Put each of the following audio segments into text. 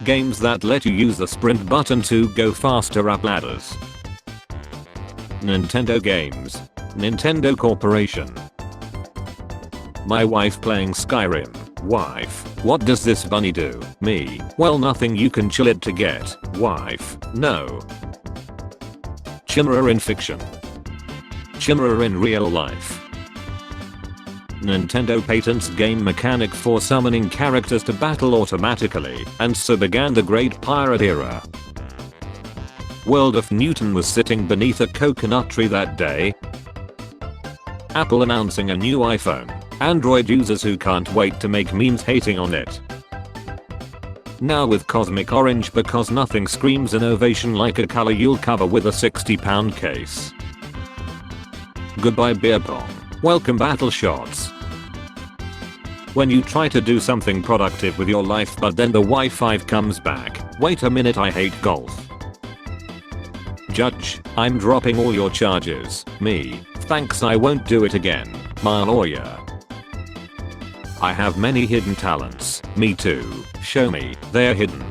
Games that let you use the sprint button to go faster up ladders. Nintendo games. Nintendo Corporation. My wife playing Skyrim. Wife, what does this bunny do? Me, well nothing, you can chill it to get. Wife, no. Chimera in fiction. Chimera in real life. Nintendo patents game mechanic for summoning characters to battle automatically, and so began the Great Pirate Era. World of Newton was sitting beneath a coconut tree that day. Apple announcing a new iPhone. Android users who can't wait to make memes hating on it. Now with Cosmic Orange because nothing screams innovation like a color you'll cover with a 60-pound case. Goodbye beer pong. Welcome battle shots. When you try to do something productive with your life but then the Wi-Fi comes back. Wait a minute, I hate golf. Judge, I'm dropping all your charges. Me, thanks, I won't do it again. My lawyer. I have many hidden talents. Me too. Show me. They're hidden.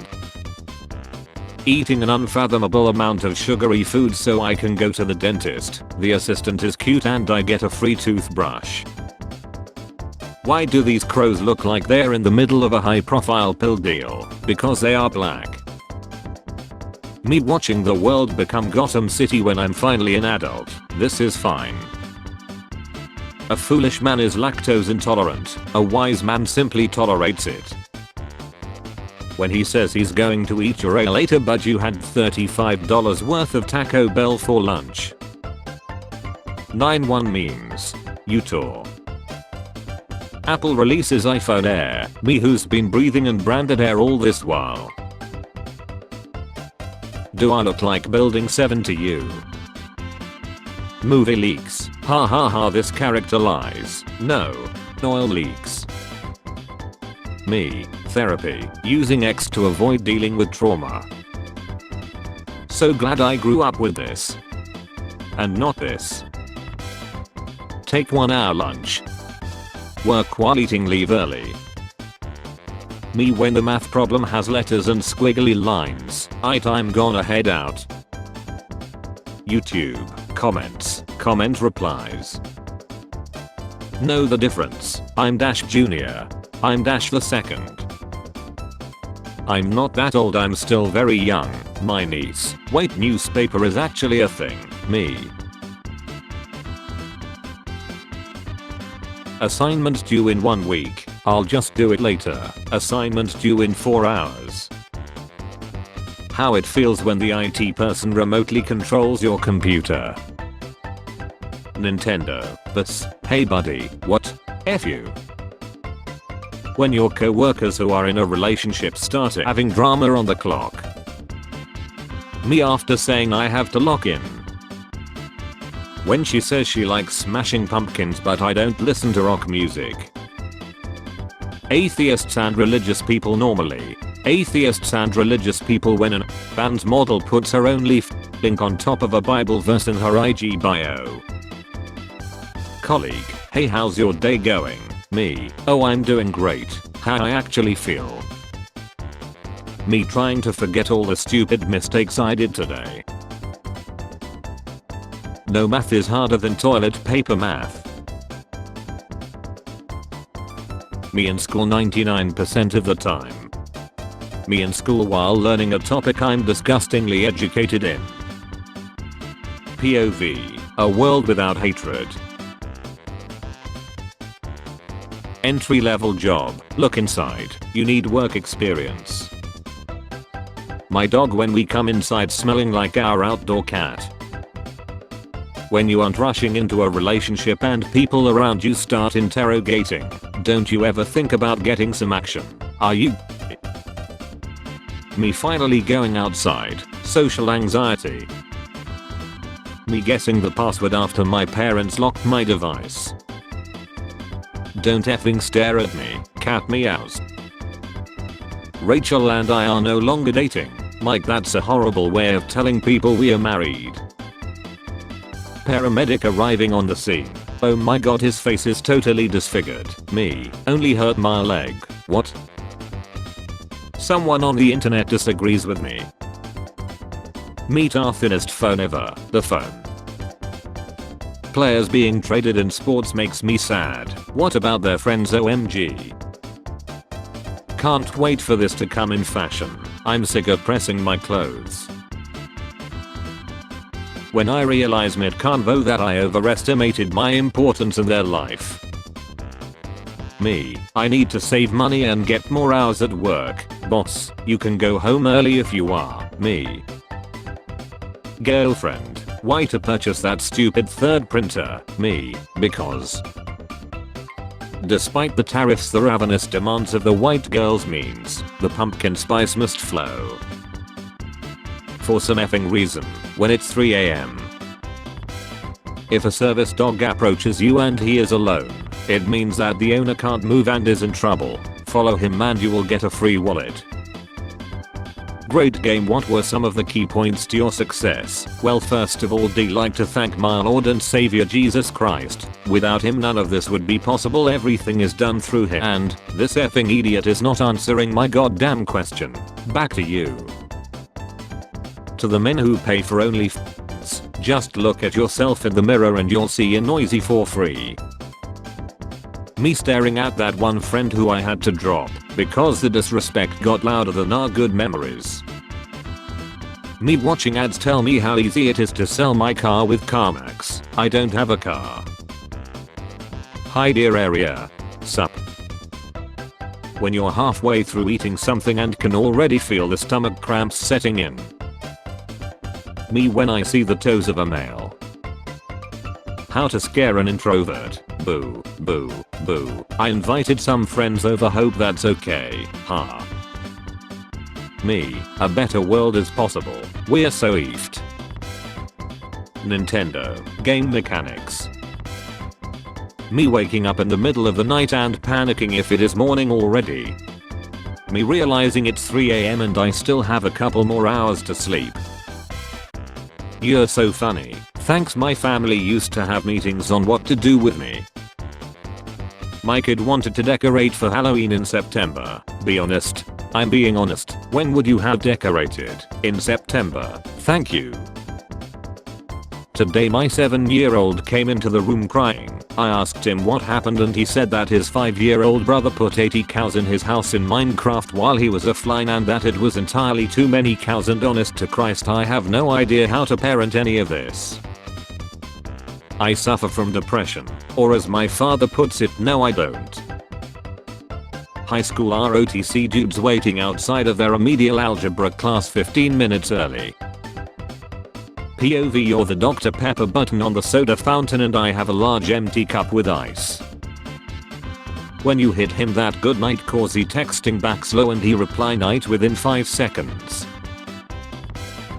Eating an unfathomable amount of sugary food so I can go to the dentist. The assistant is cute and I get a free toothbrush. Why do these crows look like they're in the middle of a high-profile pill deal? Because they are black. Me watching the world become Gotham City when I'm finally an adult. This is fine. A foolish man is lactose intolerant. A wise man simply tolerates it. When he says he's going to eat your ale later but you had $35 worth of Taco Bell for lunch. 9-1 memes. Utah. Apple releases iPhone Air. Me who's been breathing in branded air all this while. Do I look like Building 7 to you? Movie leaks. Ha ha ha, this character lies. No. Oil leaks. Me. Therapy. Using X to avoid dealing with trauma. So glad I grew up with this. And not this. Take 1 hour lunch. Work while eating, leave early. Me when the math problem has letters and squiggly lines. I'm gonna head out. YouTube. Comments. Comment replies. Know the difference. I'm Dash Jr. I'm Dash the second. I'm not that old, I'm still very young. My niece. Wait, newspaper is actually a thing. Me. Assignment due in 1 week. I'll just do it later. Assignment due in 4 hours. How it feels when the IT person remotely controls your computer. Nintendo. But, hey buddy, what? F you. When your co-workers who are in a relationship start having drama on the clock. Me after saying I have to lock in. When she says she likes Smashing Pumpkins but I don't listen to rock music. Atheists and religious people normally. Atheists and religious people when an band model puts her own link on top of a Bible verse in her IG bio. Colleague, hey, how's your day going? Me, oh, I'm doing great. How I actually feel. Me trying to forget all the stupid mistakes I did today. No math is harder than toilet paper math. Me in school 99% of the time. Me in school while learning a topic I'm disgustingly educated in. POV, a world without hatred. Entry-level job, look inside, you need work experience. My dog when we come inside smelling like our outdoor cat. When you aren't rushing into a relationship and people around you start interrogating, don't you ever think about getting some action? Are you? Me finally going outside, social anxiety. Me guessing the password after my parents locked my device. Don't effing stare at me, cat meows. Rachel and I are no longer dating. Mike, that's a horrible way of telling people we are married. Paramedic arriving on the scene. Oh my god, his face is totally disfigured. Me, only hurt my leg. What? Someone on the internet disagrees with me. Meet our thinnest phone ever, the phone. Players being traded in sports makes me sad. What about their friends? OMG. Can't wait for this to come in fashion. I'm sick of pressing my clothes. When I realize mid-convo that I overestimated my importance in their life. Me, I need to save money and get more hours at work. Boss, you can go home early if you are. Me. Girlfriend, why to purchase that stupid third printer? Me, because. Despite the tariffs, the ravenous demands of the white girls means the pumpkin spice must flow. For some effing reason, when it's 3 AM. If a service dog approaches you and he is alone, it means that the owner can't move and is in trouble. Follow him and you will get a free wallet. Great game. What were some of the key points to your success? Well, first of all, I'd like to thank my Lord and Savior Jesus Christ. Without him none of this would be possible. Everything is done through him. And this effing idiot is not answering my goddamn question. Back to you. To the men who pay for only just look at yourself in the mirror and you'll see a noisy for free. Me staring at that one friend who I had to drop because the disrespect got louder than our good memories. Me watching ads tell me how easy it is to sell my car with CarMax. I don't have a car. Hi dear area. Sup. When you're halfway through eating something and can already feel the stomach cramps setting in. Me when I see the toes of a male. How to scare an introvert. Boo, boo, boo. I invited some friends over, hope that's okay. Ha. Me, a better world is possible. We're so effed. Nintendo, game mechanics. Me waking up in the middle of the night and panicking if it is morning already. Me realizing it's 3 AM and I still have a couple more hours to sleep. You're so funny. Thanks, my family used to have meetings on what to do with me. My kid wanted to decorate for Halloween in September. Be honest. I'm being honest. When would you have decorated? In September. Thank you. Today my 7-year-old came into the room crying. I asked him what happened and he said that his 5-year-old brother put 80 cows in his house in Minecraft while he was offline and that it was entirely too many cows, and honest to Christ I have no idea how to parent any of this. I suffer from depression, or as my father puts it, no I don't. High school ROTC dudes waiting outside of their remedial algebra class 15 minutes early. POV, you're the Dr. Pepper button on the soda fountain and I have a large empty cup with ice. When you hit him that good night cause he texting back slow and he reply night within 5 seconds.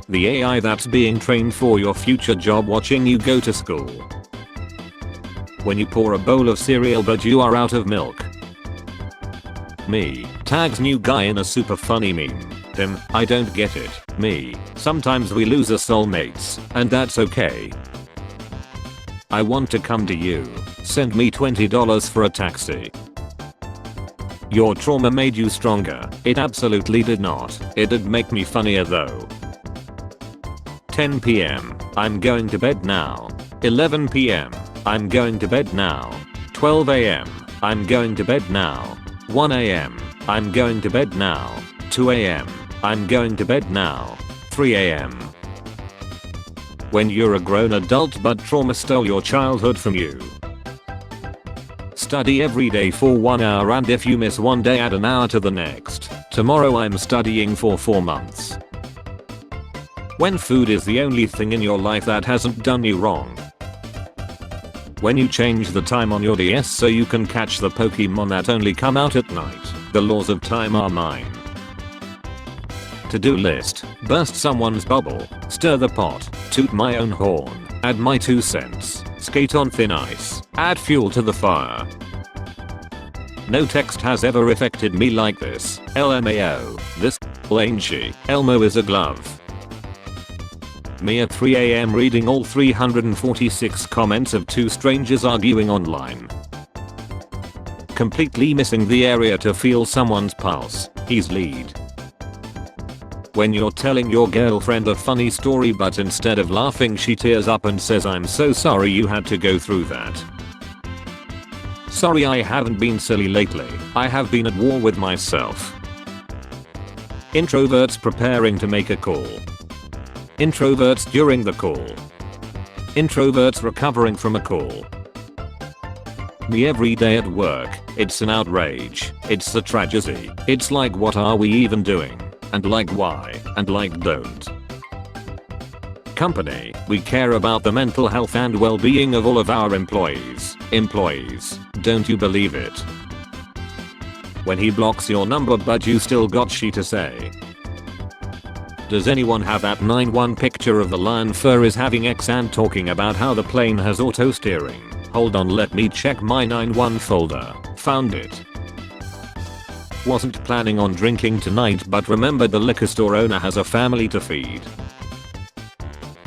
The AI that's being trained for your future job watching you go to school. When you pour a bowl of cereal but you are out of milk. Me, tags new guy in a super funny meme. Him, I don't get it. Me, sometimes we lose our soulmates, and that's okay. I want to come to you. Send me $20 for a taxi. Your trauma made you stronger. It absolutely did not. It did make me funnier though. 10 PM. I'm going to bed now. 11 PM. I'm going to bed now. 12 AM. I'm going to bed now. 1 AM. I'm going to bed now. 2 AM. I'm going to bed now. 3 AM. When you're a grown adult but trauma stole your childhood from you. Study every day for 1 hour and if you miss one day add an hour to the next. Tomorrow I'm studying for 4 months. When food is the only thing in your life that hasn't done you wrong. When you change the time on your DS so you can catch the Pokemon that only come out at night. The laws of time are mine. To-do list. Burst someone's bubble. Stir the pot. Toot my own horn. Add my 2 cents. Skate on thin ice. Add fuel to the fire. No text has ever affected me like this. LMAO. This ain't she. Elmo is a glove. Me at 3 AM reading all 346 comments of 2 strangers arguing online. Completely missing the area to feel someone's pulse. He's lead. When you're telling your girlfriend a funny story but instead of laughing she tears up and says I'm so sorry you had to go through that. Sorry I haven't been silly lately, I have been at war with myself. Introverts preparing to make a call. Introverts during the call. Introverts recovering from a call. Me every day at work, it's an outrage, it's a tragedy, it's like what are we even doing? And like why? And like don't. Company, we care about the mental health and well-being of all of our employees. Employees, don't you believe it? When he blocks your number but you still got shit to say. Does anyone have that 9-1 picture of the lion fur is having X and talking about how the plane has auto steering? Hold on, let me check my 9-1 folder. Found it. Wasn't planning on drinking tonight but remembered the liquor store owner has a family to feed.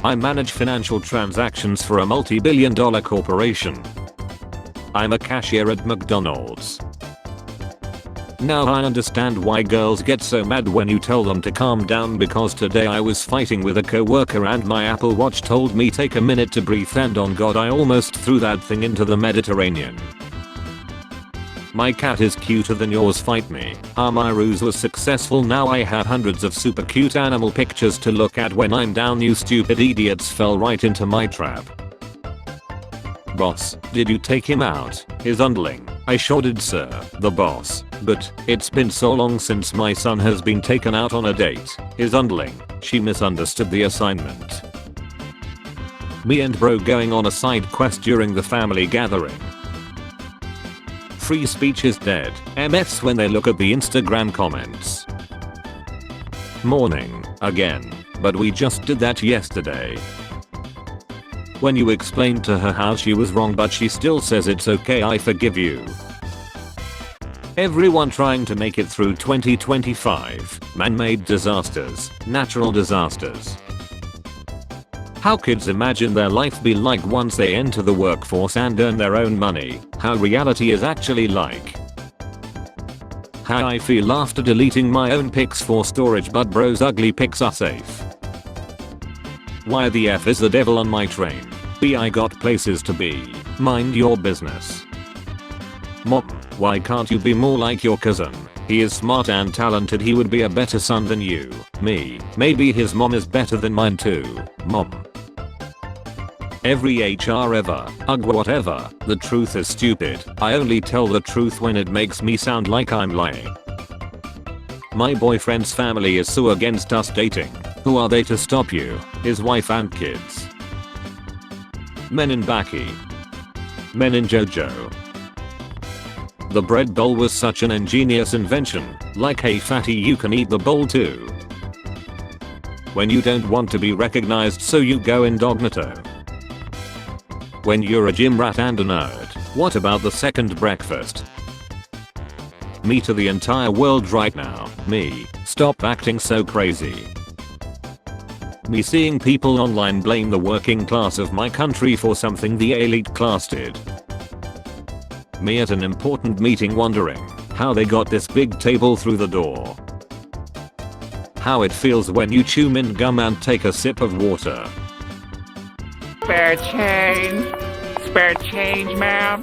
I manage financial transactions for a multi-billion-dollar corporation. I'm a cashier at McDonald's. Now I understand why girls get so mad when you tell them to calm down because today I was fighting with a coworker and my Apple Watch told me take a minute to breathe and on God I almost threw that thing into the Mediterranean. My cat is cuter than yours, fight me. My ruse was successful, now I have hundreds of super cute animal pictures to look at when I'm down. You stupid idiots fell right into my trap. Boss, did you take him out? His underling. I sure did sir, the boss. But, it's been so long since my son has been taken out on a date. His underling, she misunderstood the assignment. Me and bro going on a side quest during the family gathering. Free speech is dead. MFs when they look at the Instagram comments. Morning, again. But we just did that yesterday. When you explained to her how she was wrong but she still says it's okay, I forgive you. Everyone trying to make it through 2025. Man-made disasters, natural disasters. How kids imagine their life be like once they enter the workforce and earn their own money, how reality is actually like. How I feel after deleting my own pics for storage but bro's ugly pics are safe. Why the F is the devil on my train? B I got places to be, mind your business. Mom, why can't you be more like your cousin? He is smart and talented, he would be a better son than you. Me, maybe his mom is better than mine too. Mom. Every HR ever, ugh whatever, the truth is stupid, I only tell the truth when it makes me sound like I'm lying. My boyfriend's family is so against us dating. Who are they to stop you? His wife and kids. Men in Baki. Men in JoJo. The bread bowl was such an ingenious invention, like hey fatty you can eat the bowl too. When you don't want to be recognized so you go incognito. When you're a gym rat and a nerd, what about the second breakfast? Me to the entire world right now, me, stop acting so crazy. Me seeing people online blame the working class of my country for something the elite class did. Me at an important meeting wondering how they got this big table through the door. How it feels when you chew mint gum and take a sip of water. Spare change? Spare change, ma'am?